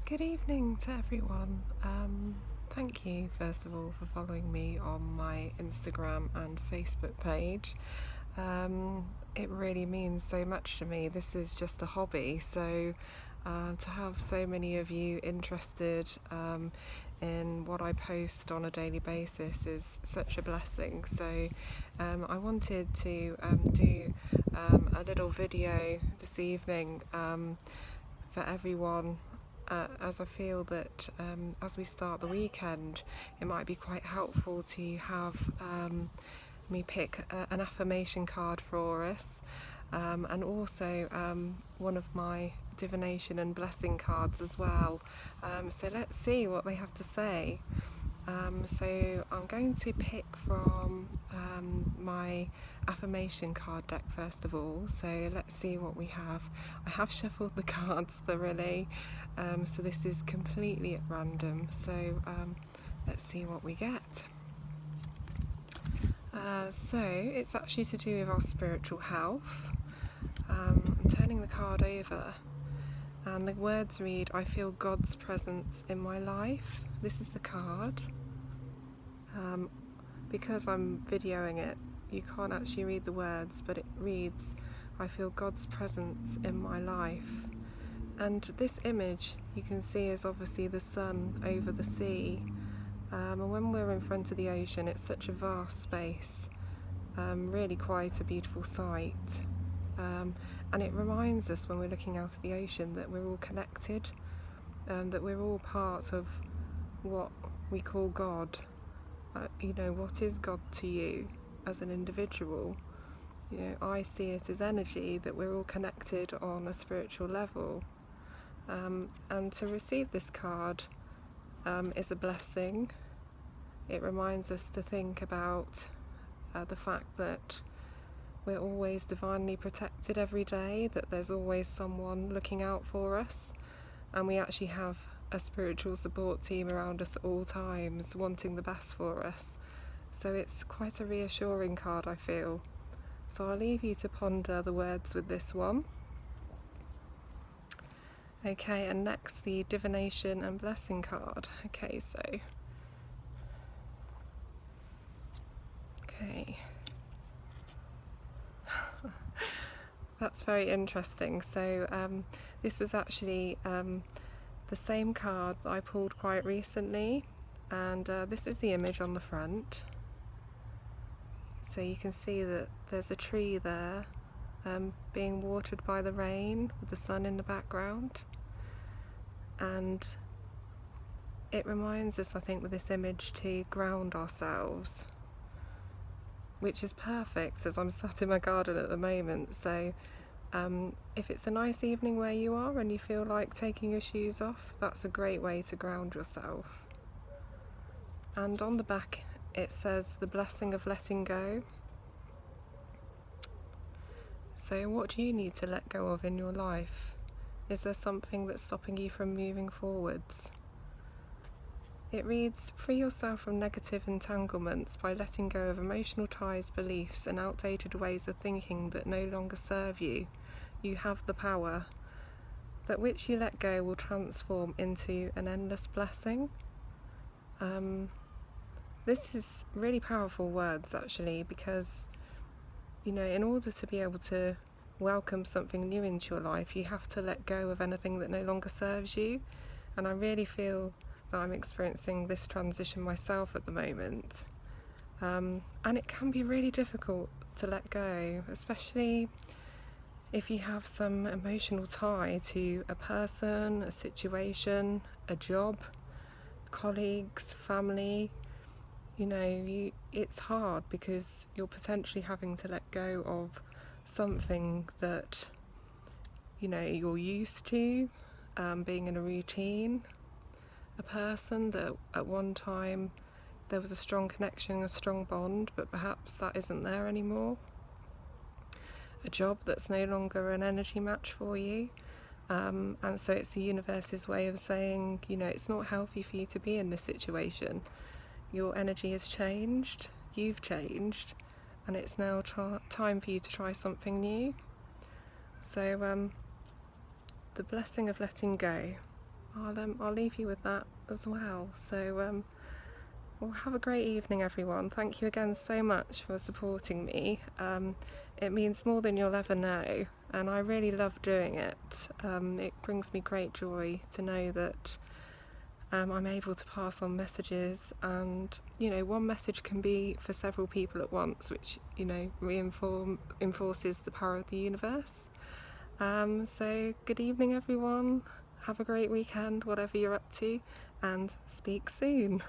Good evening to everyone. Thank you, first of all, for following me on my Instagram and Facebook page. It really means so much to me. This is just a hobby, so to have so many of you interested in what I post on a daily basis is such a blessing. So I wanted to do a little video this evening for everyone, as I feel that as we start the weekend, it might be quite helpful to have me pick an affirmation card for us, and also one of my divination and blessing cards as well. So let's see what they have to say. So I'm going to pick from my affirmation card deck first of all. So let's see what we have. I have shuffled the cards thoroughly, so this is completely at random. So let's see what we get. So it's actually to do with our spiritual health. I'm turning the card over, and the words read, "I feel God's presence in my life." This is the card. Because I'm videoing it, you can't actually read the words, but it reads, "I feel God's presence in my life." And this image you can see is obviously the sun over the sea. And when we're in front of the ocean, it's such a vast space, really quite a beautiful sight. And it reminds us when we're looking out at the ocean that we're all connected, that we're all part of what we call God. What is God to you as an individual? I see it as energy, that we're all connected on a spiritual level. And to receive this card is a blessing. It reminds us to think about the fact that we're always divinely protected every day, that there's always someone looking out for us, and we actually have a spiritual support team around us at all times, wanting the best for us. So it's quite a reassuring card, I feel. So I'll leave you to ponder the words with this one. Okay, and next the divination and blessing card. Okay. That's very interesting. So this was actually the same card that I pulled quite recently, and this is the image on the front. So you can see that there's a tree there being watered by the rain with the sun in the background, and it reminds us, I think, with this image to ground ourselves, which is perfect as I'm sat in my garden at the moment. So if it's a nice evening where you are and you feel like taking your shoes off, that's a great way to ground yourself. And on the back it says the blessing of letting go. So what do you need to let go of in your life? Is there something that's stopping you from moving forwards? It reads, "Free yourself from negative entanglements by letting go of emotional ties, beliefs and outdated ways of thinking that no longer serve you. You have the power. That which you let go will transform into an endless blessing." This is really powerful words, actually, because in order to be able to welcome something new into your life, you have to let go of anything that no longer serves you. And I really feel that I'm experiencing this transition myself at the moment, and it can be really difficult to let go, especially if you have some emotional tie to a person, a situation, a job, colleagues, family. It's hard because you're potentially having to let go of something that you're used to, being in a routine, a person that at one time there was a strong connection, a strong bond, but perhaps that isn't there anymore, a job that's no longer an energy match for you, and so it's the universe's way of saying, it's not healthy for you to be in this situation. Your energy has changed, you've changed, and it's now time for you to try something new. So the blessing of letting go. I'll leave you with that as well. So well, have a great evening, everyone. Thank you again so much for supporting me. It means more than you'll ever know, and I really love doing it. It brings me great joy to know that I'm able to pass on messages, and one message can be for several people at once, which reinforces the power of the universe. So good evening, everyone. Have a great weekend, whatever you're up to, and speak soon.